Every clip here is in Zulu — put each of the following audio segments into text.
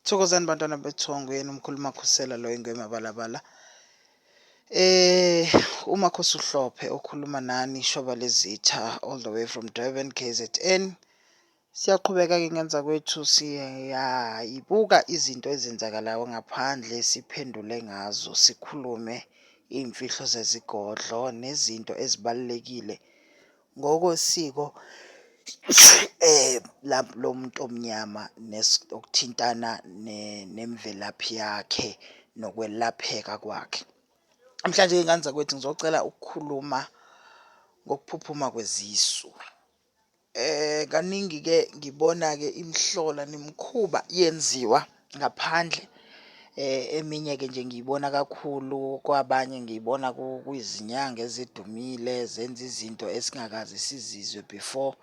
Thokozani bantwana bethongweni umkhulumakhosela lo ingwemabalabala. Umakhosi uhlophe okhuluma nani ishoba lezitha all the way from Durban KZN. Siyaqhubeka ke ngenza kwethu siyayibuka izinto ezenzakalayo ngaphandle siphendule ngazo sikhulume imfihlo zezigodlo nezinto ezibalekile ngokosiko lo muntu omnyama okuthintana nemvelaphi yakhe nokwelapheka kwakhe. Namhlanje nganza kwethu ngizocela ukukhuluma ngokuphuphuma kwezisu. Kaningi ke ngibona ke imhlola nemkhuba yenziwa ngaphandle. Eminye ke nje ngiyibona kakhulu kwabanye ngiyibona kuyizinyanga ezidumile zenza izinto esingakazi sizizwe before.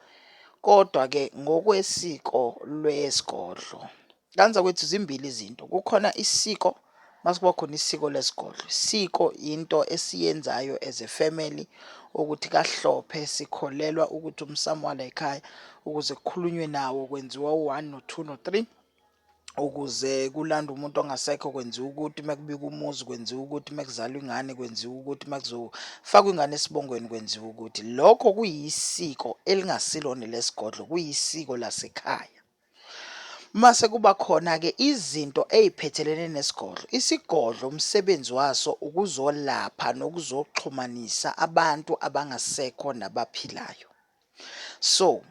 Kodwa ke ngokwesiko lwesigodlo kanza kwethu zimbili izinto. Kukhona isiko masikuba khona isiko lesigodlo. Isiko into esiyenzayo as a family ukuthi kahlophe sikholelwa ukuthi umsamo wala ekhaya ukuze kukhulunywe nawo kwenziwa u1 no2 no3 ukuze kulanda umuntu ongasekho kwenziwa ukuthi makubika umuzi kwenziwa ukuthi makuzalwa ingane kwenziwa ukuthi makuzofakwa ingane esibongweni kwenziwa ukuthi. Lokho kuyisiko elingasilona lesigodlo, kuyisiko lasekhaya. Mase kuba khona ke izinto eziphethelene nesigodlo. Isigodlo umsebenzi waso ukuzolapha nokuzoxhumanisa abantu abangasekho nabaphilayo. So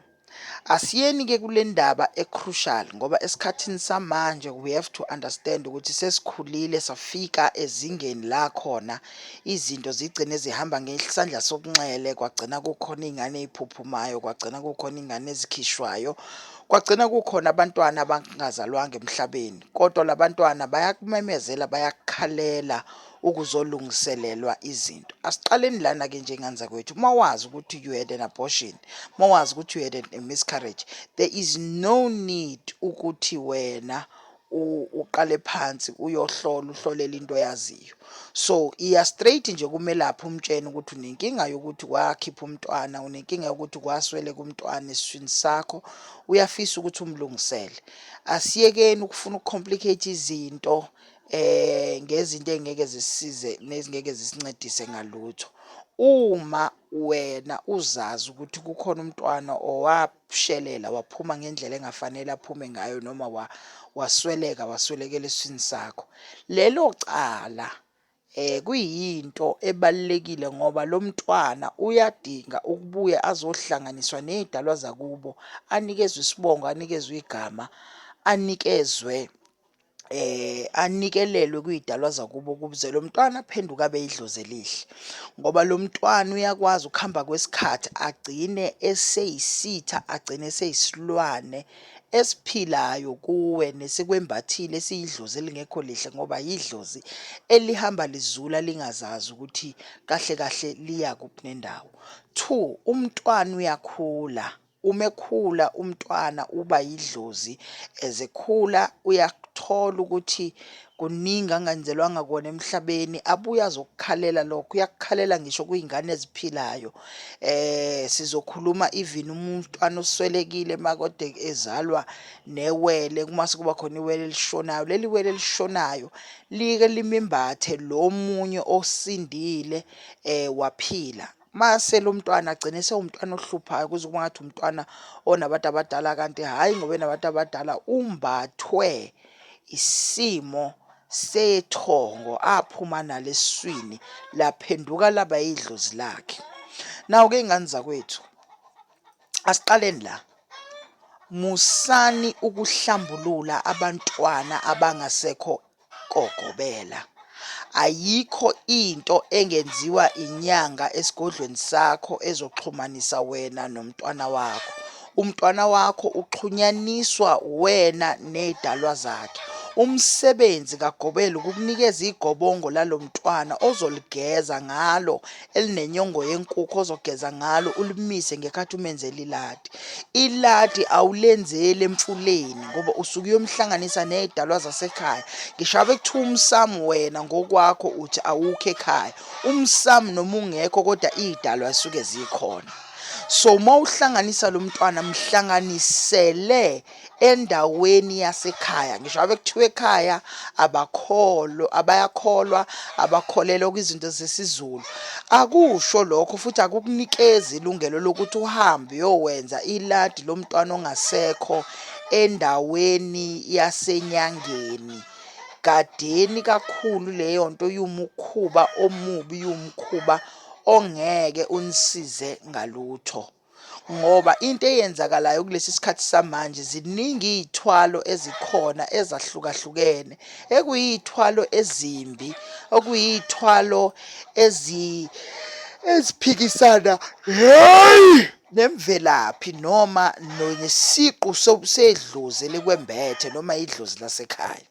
asiyeni ke kule ndaba ecrucial ngoba esikhathini samanje we have to understand ukuthi sesikhulile safika ezingeni la khona izinto zigcine zihamba ngesandla sokunxele, kwagcina kukhona izingane eziphuphumayo, kwagcina kukhona izingane ezikhishwayo, kwagcina kukhona abantwana abangazalwanga emhlabeni. Kodwa labantwana bayakumemezela, bayakhalela ukuzolungiselelwa izinto. Asiqaleni lana ke njenganza kwethu. Mawazi ukuthi you had an abortion, mawazi ukuthi you had a miscarriage, there is no need ukuthi wena uqale phansi uyohlola uhlolela into yaziyo. So iya straight nje kumelaphi umtshela ukuthi unenkinga yokuthi wakhipha umntwana, unenkinga yokuthi kwaswele kumntwana esiswini sakho, uyafisa ukuthi umlungisele. Asiyekeni ukufuna ukucomplicate izinto ngezinto engeke zisize nezingeke zisincedise ngalutho. Uma wena uzazi ukuthi kukhona umntwana owashelela waphuma ngendlela engafanele aphume ngayo noma waswelekela esiswini sakho, lelo cala kuyinto ebalekile ngoba lo mntwana uyadinga ukubuya azohlanganiswa nezidalwa zakubo, anikezwe isibongo, anikezwe igama, anikelelwe kuyidalwa zakubo ukuze lo mntwana aphenduka abe idlozi elihle. Ngoba lo mntwana uyakwazi ukuhamba kwesikhathi agcine eseyisitha, agcine eseyisilwane esiphilayo kuwe nesikwembathile esiyidlozi elingekho lihle ngoba yidlozi elihamba lizula lingazazi ukuthi kahle kahle liya kuphi nendawo. 2, umntwana uyakhula. Uma ekhula umntwana uba yidlozi, ezekhula uyakuthola ukuthi kuningi angenzelwanga kona emhlabeni, abuye azokukhalela lokho, uyakukhalela ngisho kuyingane eziphilayo. Sizokhuluma even umntwana oswelekile makode ezalwa newele, kumase kuba khona iwele elishonayo, leli wele elishonayo like limembathe lo munye osindile waphila. Mase lo mntwana agcine sewumntwana ohluphayo kuze kuba ngathi umntwana onabantu abadala, kanti hhayi ngoba enabantu abadala umbathwe isimo sethongo aphuma nalo esiswini laphenduka laba yidlozi lakhe. Nawu-ke izingane zakwethu, asiqaleni la. Musani ukuhlambulula abantwana abangasekho kogobela. Ayikho into engenziwa inyanga esigodlweni sakho ezoxhumanisa wena nomntwana wakho. Umntwana wakho uxhunyaniswa wena nezidalwa zakhe. Umsebenzi kagobela ukukunikeza igobongo lalo mntwana ozoligeza ngalo, elinenyongo yenkukhu ozogeza ngalo, ulimise ngekhathi umenzela iladi. Iladi awulenzeli emfuleni ngoba usuke uyomhlanganisa nezidalwa zasekhaya. Ngisho abe kuthiwa umsamu wena ngokwakho uthi awukho ekhaya, umsamu noma ungekho kodwa izidalwa zisuke zikhona. So mawuhlanganisa lo mntwana mhlanganisele endaweni yasekhaya. Ngisho ave kuthiwa ekhaya abayakholwa, abakholelwa kwizinto zesiZulu. Akusho lokho futhi akukunikezi ilungelo lokuthi uhambe uyowenza iladi lomntwana ongasekho endaweni yasenyangeni. Gadeni kakhulu leyo nto, yumkhuba omubi, yumkhuba ongeke unisize ngalutho. Ngoba into eyenzakalayo kulesi sikhathi samanje, ziningi iy'thwalo ezikhona ezahlukahlukene, ekuyiy'thwalo ezimbi, okuyiy'thwalo eziphikisana nemvelaphi noma nesiqu sedlozi elikwembethe noma idlozi lasekhaya.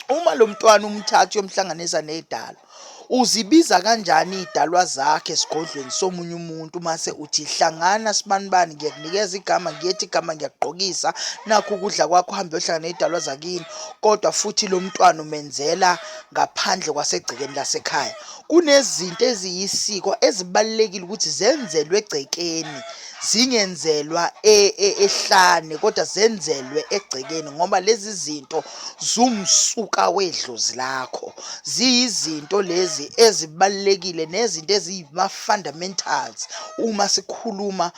Uma lo mntwana umthatha uyomhlanganisa ney'dalwa, uzibiza kanjani iy'dalwa zakhe esigodlweni somunye umuntu mase uthi hlangana sibanibani, ngiyakunikeza igama, ngiyethi igama, ngiyakugqokisa, nakhu ukudla kwakho, uhambe uyohlangana ney'dalwa zakini, kodwa futhi lo mntwana umenzela ngaphandle kwasegcekeni lasekhaya. Kunezinto eziyisiko ezibalulekile ukuthi zenzelwe egcekeni, zingenzelwa ehlane, kodwa zenzelwe egcekeni, ngoba lezi zinto zumsuka wedlozi lakho. Ziyizinto lezi ezibalulekile nezinto eziyima-fundamentals uma sikhuluma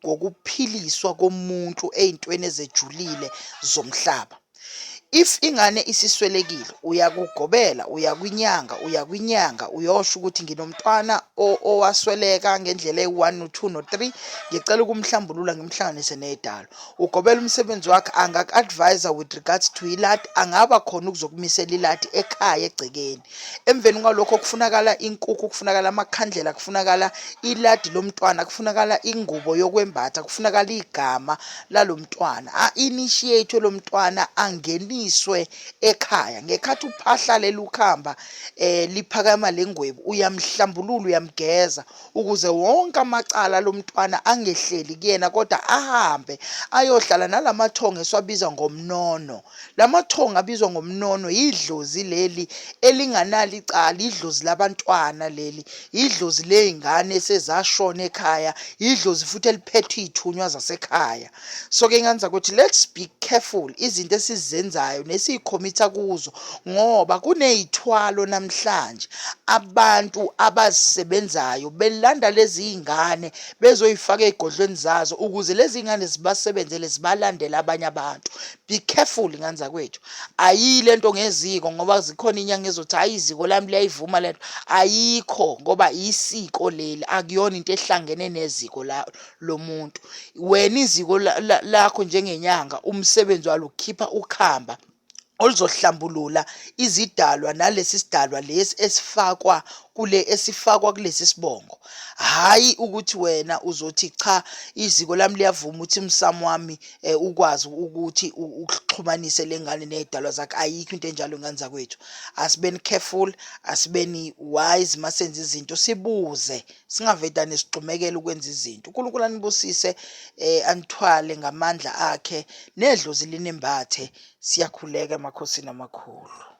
ngokuphiliswa komuntu ey'ntweni ezejulile zomhlaba. If ingane isiswelekile, uyakugobela, uyakwinyanga, uyosho ukuthi nginomntwana owasweleka ngendlela eyi-1 no-2 no-3, ngicela ukumhlambulula ngimhlanganise ney'dalwa. Ugobela umsebenzi wakhe, angak-advise with regards to iladi, angaba khona ukuzokumisela iladi ekhaya egcekeni. Emveni kwalokho kufunakala inkukhu, kufunakala amakhandlela, kufunakala iladi lomntwana, kufunakala ingubo yokwembatha, kufunakala igama lalo mntwana. A-initiate lo mntwana angeniswe ekhaya. Ngekhathi uphahla leli ukhamba liphakama lengwebu, uyamhlambulula, uyamgeza, ukuze wonke amacala lo mntwana angehleli kuyena, kodwa ahambe ayohlala nalamathongo esiwabiza ngomnono. Lamathongo abizwa ngomnono idlozi leli elinganalo icala, idlozi labantwana leli, idlozi ley'ngane esezashona ekhaya, idlozi futhi eliphethwe iy'thunywa zasekhaya. So-ke ingane zakuthi, let's be careful izinto esizenzayo nesiy'khomitha kuzo, ngoba kuney'thwalo namhlanje abantu abazisebenzayo belanda lezi y'ngane bezoy'faka ey'godlweni zazo ukuze lezi y'ngane zibasebenzele, zibalandele abanye abantu. Be careful ngane zakwethu. Ayile nto ngeziko ngoba zikhona inyanga ezothi hayi iziko lami liyayivuma lento. Ayikho, ngoba isiko leli, akuyona into ehlangene neziko lomuntu. Wena iziko lakho njengenyanga, umsebenzi walo ukukhipha ukhamba oluzohlambulula izidalwa nalesi sidalwa lesi esifakwa kulesi sibongo. Hhayi ukuthi wena uzothi cha, iziko lami liyavuma ukuthi umsamo wami ukwazi ukuthi ukuxhumanise le ngane ney'dalwa zakhe. Ayikho into enjalo ngane zakwethu. Asibeni careful, asibeni wise masenza izinto, sibuze, singavedane sigxumekele ukwenza izinto. uNkulunkulu anibusise, anithwale ngamandla akhe, nedlozi linembathe. Siyakhuleka emakhosini amakhulu.